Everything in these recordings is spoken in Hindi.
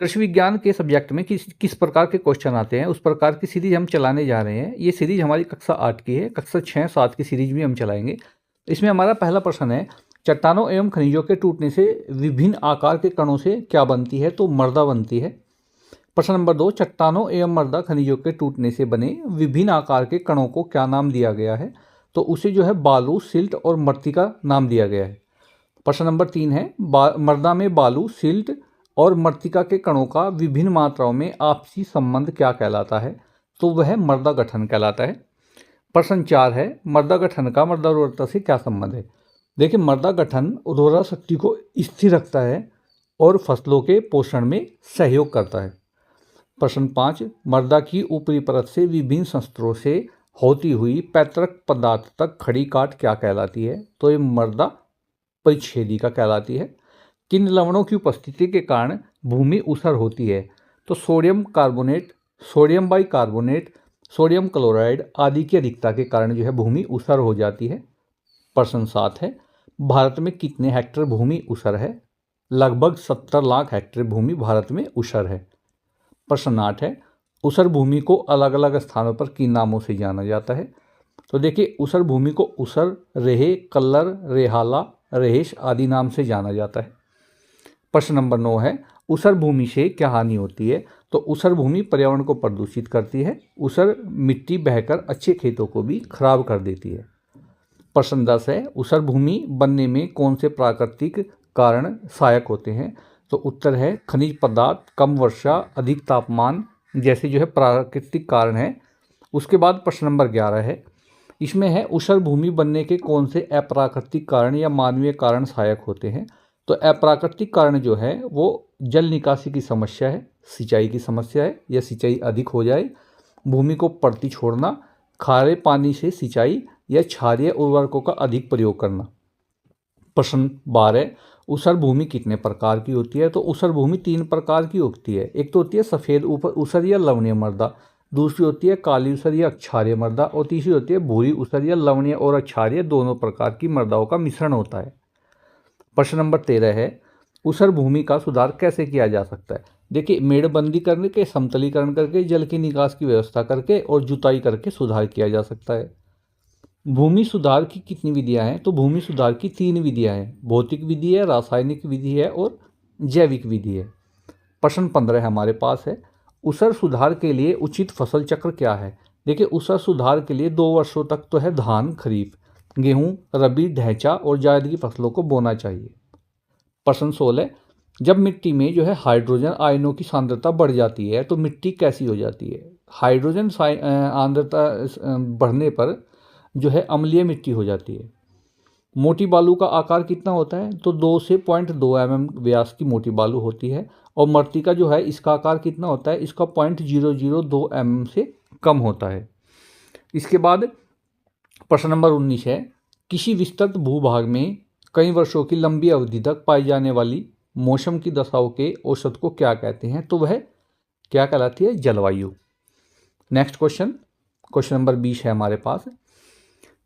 कृषि विज्ञान के सब्जेक्ट में किस किस प्रकार के क्वेश्चन आते हैं उस प्रकार की सीरीज हम चलाने जा रहे हैं। ये सीरीज हमारी कक्षा 8 की है। कक्षा 6, 7 की सीरीज भी हम चलाएंगे। इसमें हमारा पहला प्रश्न है, चट्टानों एवं खनिजों के टूटने से विभिन्न आकार के कणों से क्या बनती है? तो मृदा बनती है। प्रश्न नंबर 2, चट्टानों एवं मृदा खनिजों के टूटने से बने विभिन्न आकार के कणों को क्या नाम दिया गया है? तो उसे जो है बालू, सिल्ट और मृत्तिका नाम दिया गया है। प्रश्न नंबर 3 है, मृदा में बालू, सिल्ट और मृत्तिका के कणों का विभिन्न मात्राओं में आपसी संबंध क्या कहलाता है? तो वह मृदा गठन कहलाता है। प्रश्न 4 है, मृदा गठन का मृदा उर्वरता से क्या संबंध है? देखिए, मृदा गठन उर्वरा शक्ति को स्थिर रखता है और फसलों के पोषण में सहयोग करता है। प्रश्न 5, मृदा की ऊपरी परत से विभिन्न स्तरों से होती हुई पैतृक पदार्थ तक खड़ी काट क्या कहलाती है? तो ये मृदा परिच्छेदिका कहलाती है। किन लवणों की उपस्थिति के कारण भूमि ऊसर होती है? तो sodium carbonate, sodium bicarbonate, sodium chloride आदि की अधिकता के कारण जो है भूमि ऊसर हो जाती है। प्रश्न 7 है, भारत में कितने हेक्टेयर भूमि ऊसर है? लगभग 70 लाख हेक्टेयर भूमि भारत में ऊसर है। प्रश्न 8 है, ऊसर भूमि को अलग अलग स्थानों पर किन नामों से जाना जाता है? तो देखिए, ऊसर भूमि को ऊसर, रेहे, कल्लर, रेहाला, रहेश आदि नाम से जाना जाता है। प्रश्न नंबर 9 है, ऊसर भूमि से क्या हानि होती है? तो ऊसर भूमि पर्यावरण को प्रदूषित करती है। ऊसर मिट्टी बहकर अच्छे खेतों को भी खराब कर देती है। प्रश्न 10 है, ऊसर भूमि बनने में कौन से प्राकृतिक कारण सहायक होते हैं? तो उत्तर है खनिज पदार्थ, कम वर्षा, अधिक तापमान जैसे जो है प्राकृतिक कारण है। उसके बाद प्रश्न नंबर 11 है, इसमें है ऊसर भूमि बनने के कौन से अप्राकृतिक कारण या मानवीय कारण सहायक होते हैं? तो अप्राकृतिक कारण जो है वो जल निकासी की समस्या है, सिंचाई की समस्या है या सिंचाई अधिक हो जाए, भूमि को पड़ती छोड़ना, खारे पानी से सिंचाई या क्षारीय उर्वरकों का अधिक प्रयोग करना। प्रश्न 12, ऊसर भूमि कितने प्रकार की होती है? तो ऊसर भूमि 3 प्रकार की होती है। एक तो होती है सफ़ेद ऊसर या लवणीय मृदा, दूसरी होती है काली ऊसर या क्षारीय मृदा और तीसरी होती है भूरी ऊसर या लवणीय और क्षारीय दोनों प्रकार की मृदाओं का मिश्रण होता है। प्रश्न नंबर 13 है, ऊसर भूमि का सुधार कैसे किया जा सकता है? देखिए, मेड़बंदी करने के, समतलीकरण करके, जल की निकास की व्यवस्था करके और जुताई करके सुधार किया जा सकता है। भूमि सुधार की कितनी विधियां हैं? तो भूमि सुधार की 3 विधियां हैं। भौतिक विधि है, रासायनिक विधि है और जैविक विधि है। प्रश्न 15 हमारे पास है, ऊसर सुधार के लिए उचित फसल चक्र क्या है? देखिए, ऊसर सुधार के लिए 2 वर्षों तक तो है धान, खरीफ, गेहूं, रबी, ढैंचा और जायद की फसलों को बोना चाहिए। प्रश्न 16, जब मिट्टी में जो है हाइड्रोजन आयनों की सांद्रता बढ़ जाती है तो मिट्टी कैसी हो जाती है? हाइड्रोजन सांद्रता बढ़ने पर जो है अम्लीय मिट्टी हो जाती है। मोटी बालू का आकार कितना होता है? तो 2 से 0.2 mm व्यास की मोटी बालू होती है और मृत्तिका जो है इसका आकार कितना होता है? इसका 0.002 mm से कम होता है। इसके बाद प्रश्न नंबर 19 है, किसी विस्तृत भूभाग में कई वर्षों की लंबी अवधि तक पाई जाने वाली मौसम की दशाओं के औसत को क्या कहते हैं? तो वह क्या कहलाती है? जलवायु। नेक्स्ट क्वेश्चन नंबर 20 है हमारे पास,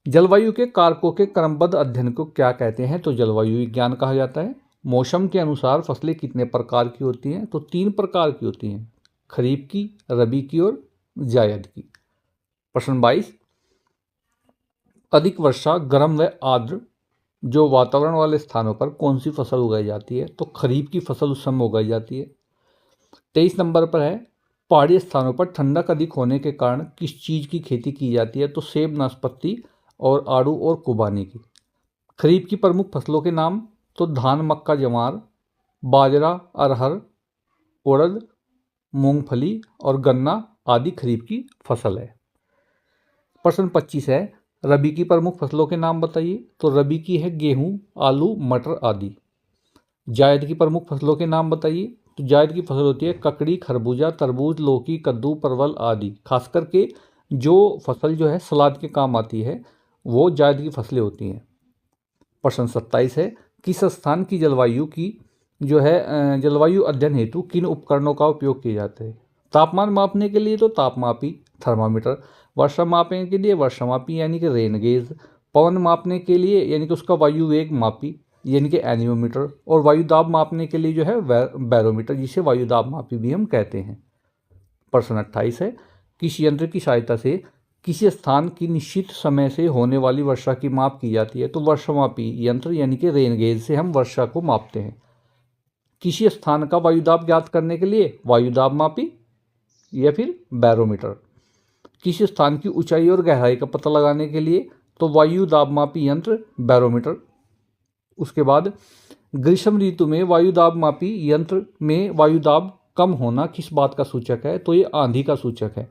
जलवायु के कारकों के क्रमबद्ध अध्ययन को क्या कहते हैं? तो जलवायु विज्ञान कहा जाता है। मौसम के अनुसार फसलें कितने प्रकार की होती हैं? तो 3 प्रकार की होती हैं, खरीफ की, रबी की और जायद की। प्रश्न 22, अधिक वर्षा, गर्म व आर्द्र जो वातावरण वाले स्थानों पर कौन सी फसल उगाई जाती है? तो खरीफ की फसल उस समय उगाई जाती है। 23 नंबर पर है, पहाड़ी स्थानों पर ठंडक अधिक होने के कारण किस चीज़ की खेती की जाती है? तो सेब, नाशपाती और आड़ू और खुबानी की। खरीफ की प्रमुख फसलों के नाम, तो धान, मक्का, जवार, बाजरा, अरहर, उड़द, मूंगफली और गन्ना आदि खरीफ की फसल है। प्रश्न 25 है, रबी की प्रमुख फसलों के नाम बताइए? तो रबी की है गेहूं, आलू, मटर आदि। जायद की प्रमुख फसलों के नाम बताइए? तो जायद की फसल होती है ककड़ी, खरबूजा, तरबूज, लौकी, कद्दू, परवल आदि। खास करके जो फसल जो है सलाद के काम आती है वो जायद की फसलें होती हैं। प्रश्न 27 है, किस स्थान की जलवायु की जो है जलवायु अध्ययन हेतु किन उपकरणों का उपयोग किया जाता है? तापमान मापने के लिए तो तापमापी, थर्मामीटर, वर्षा मापने के लिए वर्षा मापी यानी कि रेन गेज, पवन मापने के लिए यानी कि उसका वायु वेग मापी यानी कि एनियोमीटर, और वायु दाब मापने के लिए जो है बैरोमीटर, जिसे वायु दाब मापी भी हम कहते हैं। प्रश्न 28 है, किस यंत्र की सहायता से किसी स्थान की निश्चित समय से होने वाली वर्षा की माप की जाती है? तो वर्षामापी यंत्र यानी कि रेन गेज से हम वर्षा को मापते हैं। किसी स्थान का वायु दाब ज्ञात करने के लिए वायु दाब मापी या फिर बैरोमीटर। किसी स्थान की ऊंचाई और गहराई का पता लगाने के लिए तो वायु दाब मापी यंत्र बैरोमीटर। उसके बाद ग्रीष्म ऋतु में वायु दाब मापी यंत्र में वायु दाब कम होना किस बात का सूचक है? तो ये आंधी का सूचक है।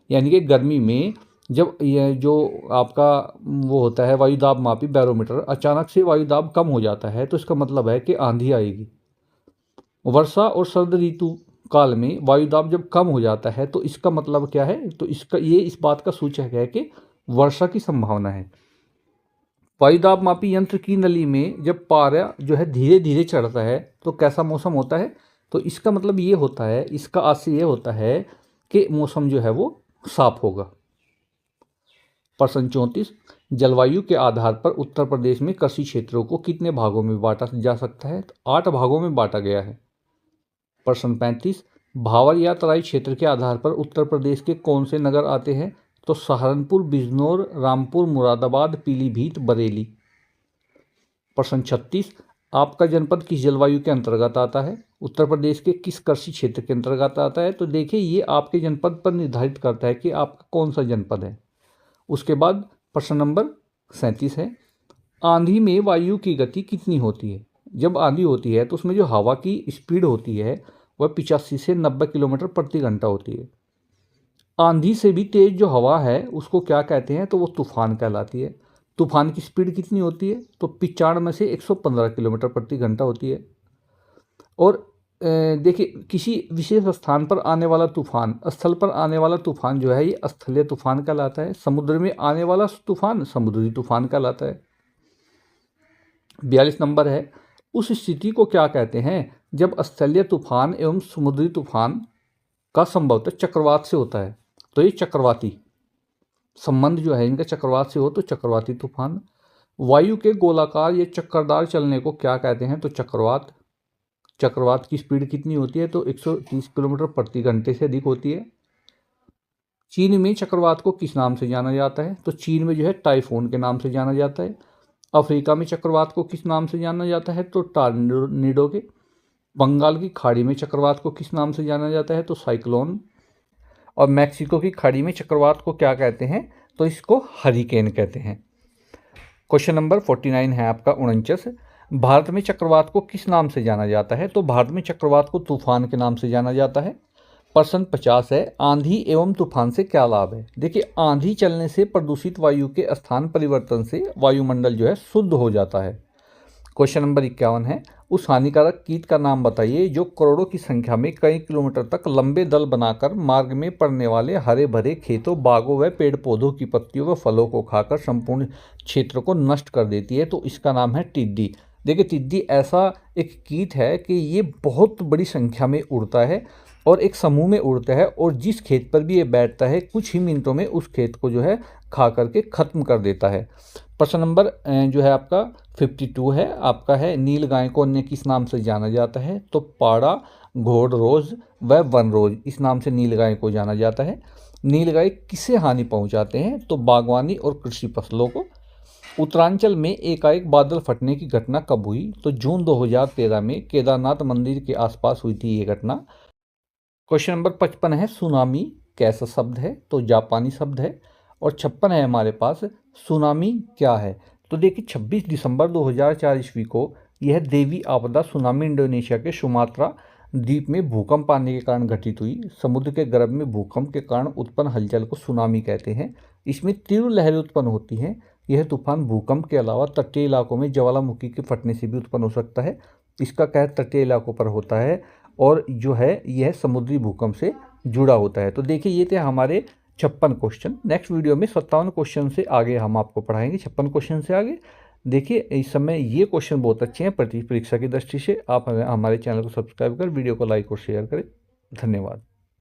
यानी कि गर्मी में जब यह जो आपका वो होता है वायु दाब मापी बैरोमीटर, अचानक से वायु दाब कम हो जाता है तो इसका मतलब है कि आंधी आएगी। वर्षा और सर्द ऋतु काल में वायु दाब जब कम हो जाता है तो इसका मतलब क्या है? तो इसका ये इस बात का सूचक है कि वर्षा की संभावना है। वायु दाब मापी यंत्र की नली में जब पारा जो है धीरे धीरे चढ़ता है तो कैसा मौसम होता है? तो इसका मतलब ये होता है, इसका आशय ये होता है कि मौसम जो है वो साफ होगा। प्रश्न 34, जलवायु के आधार पर उत्तर प्रदेश में कृषि क्षेत्रों को कितने भागों में बांटा जा सकता है? तो 8 भागों में बांटा गया है। प्रश्न 35, भावर या तराई क्षेत्र के आधार पर उत्तर प्रदेश के कौन से नगर आते हैं? तो सहारनपुर, बिजनौर, रामपुर, मुरादाबाद, पीलीभीत, बरेली। प्रश्न 36, आपका जनपद किस जलवायु के अंतर्गत आता है? उत्तर प्रदेश के किस कृषि क्षेत्र के अंतर्गत आता है? तो देखिए ये आपके जनपद पर निर्धारित करता है कि आपका कौन सा जनपद है। उसके बाद प्रश्न नंबर 37 है, आंधी में वायु की गति कितनी होती है? जब आंधी होती है तो उसमें जो हवा की स्पीड होती है वह 85 से 90 किलोमीटर प्रति घंटा होती है। आंधी से भी तेज जो हवा है उसको क्या कहते हैं? तो वो तूफान कहलाती है। तूफान की स्पीड कितनी होती है? तो 95 से 115 किलोमीटर प्रति घंटा होती है। और देखिए किसी विशेष स्थान पर आने वाला तूफान, स्थल पर आने वाला तूफान जो है ये स्थलीय तूफान कहलाता है। समुद्र में आने वाला तूफान समुद्री तूफान कहलाता है। 42 नंबर है, उस स्थिति को क्या कहते हैं जब स्थलीय तूफान एवं समुद्री तूफान का संभवतः चक्रवात से होता है? तो ये चक्रवाती संबंध जो है इनका चक्रवात से हो तो चक्रवाती तूफान। वायु के गोलाकार या चक्करदार चलने को क्या कहते हैं? तो चक्रवात। चक्रवात की स्पीड कितनी होती है? तो 130 किलोमीटर प्रति घंटे से अधिक होती है। चीन में चक्रवात को किस नाम से जाना जाता है? तो चीन में जो है टाइफून के नाम से जाना जाता है। अफ्रीका में चक्रवात को किस नाम से जाना जाता है? तो टॉर्नेडो के। बंगाल की खाड़ी में चक्रवात को किस नाम से जाना जाता है? तो साइक्लोन। और मैक्सिको की खाड़ी में चक्रवात को क्या कहते हैं? तो इसको हरिकेन कहते हैं। क्वेश्चन नंबर 49 है आपका 49, भारत में चक्रवात को किस नाम से जाना जाता है? तो भारत में चक्रवात को तूफान के नाम से जाना जाता है। प्रश्न 50 है, आंधी एवं तूफान से क्या लाभ है? देखिए आंधी चलने से प्रदूषित वायु के स्थान परिवर्तन से वायुमंडल जो है शुद्ध हो जाता है। क्वेश्चन नंबर 51 है, उस हानिकारक कीट का नाम बताइए जो करोड़ों की संख्या में कई किलोमीटर तक लंबे दल बनाकर मार्ग में पड़ने वाले हरे भरे खेतों, बागों व पेड़ पौधों की पत्तियों व फलों को खाकर संपूर्ण क्षेत्र को नष्ट कर देती है। तो इसका नाम है टिड्डी। देखिए टिड्डी ऐसा एक कीट है कि ये बहुत बड़ी संख्या में उड़ता है और एक समूह में उड़ता है, और जिस खेत पर भी ये बैठता है कुछ ही मिनटों में उस खेत को जो है खा करके ख़त्म कर देता है। प्रश्न नंबर जो है आपका 52 है आपका है, नील गाय को अन्य किस नाम से जाना जाता है? तो पाड़ा, घोड़ रोज व वन रोज, इस नाम से नील गाय को जाना जाता है। नील गाय किसे हानि पहुंचाते हैं? तो बागवानी और कृषि फसलों को। उत्तरांचल में एकाएक बादल फटने की घटना कब हुई? तो जून 2013 में केदारनाथ मंदिर के आसपास हुई थी ये घटना। क्वेश्चन नंबर 55 है, सुनामी कैसा शब्द है? तो जापानी शब्द है। और 56 है हमारे पास, सुनामी क्या है? तो देखिए 26 दिसंबर 2004 ईस्वी को यह देवी आपदा सुनामी इंडोनेशिया के सुमात्रा द्वीप में भूकंप आने के कारण घटित हुई। समुद्र के गर्भ में भूकंप के कारण उत्पन्न हलचल को सुनामी कहते हैं। इसमें तीव्र लहरें उत्पन्न होती हैं। यह तूफान भूकंप के अलावा तटीय इलाकों में ज्वालामुखी के फटने से भी उत्पन्न हो सकता है। इसका कहर तटीय इलाकों पर होता है और जो है यह समुद्री भूकंप से जुड़ा होता है। तो देखिए ये थे हमारे 56 क्वेश्चन। नेक्स्ट वीडियो में 57 क्वेश्चन से आगे हम आपको पढ़ाएंगे। 56 क्वेश्चन से आगे देखिए इस समय ये क्वेश्चन बहुत अच्छे हैं परीक्षा की दृष्टि से। आप हमारे चैनल को सब्सक्राइब कर वीडियो को लाइक और शेयर करें। धन्यवाद।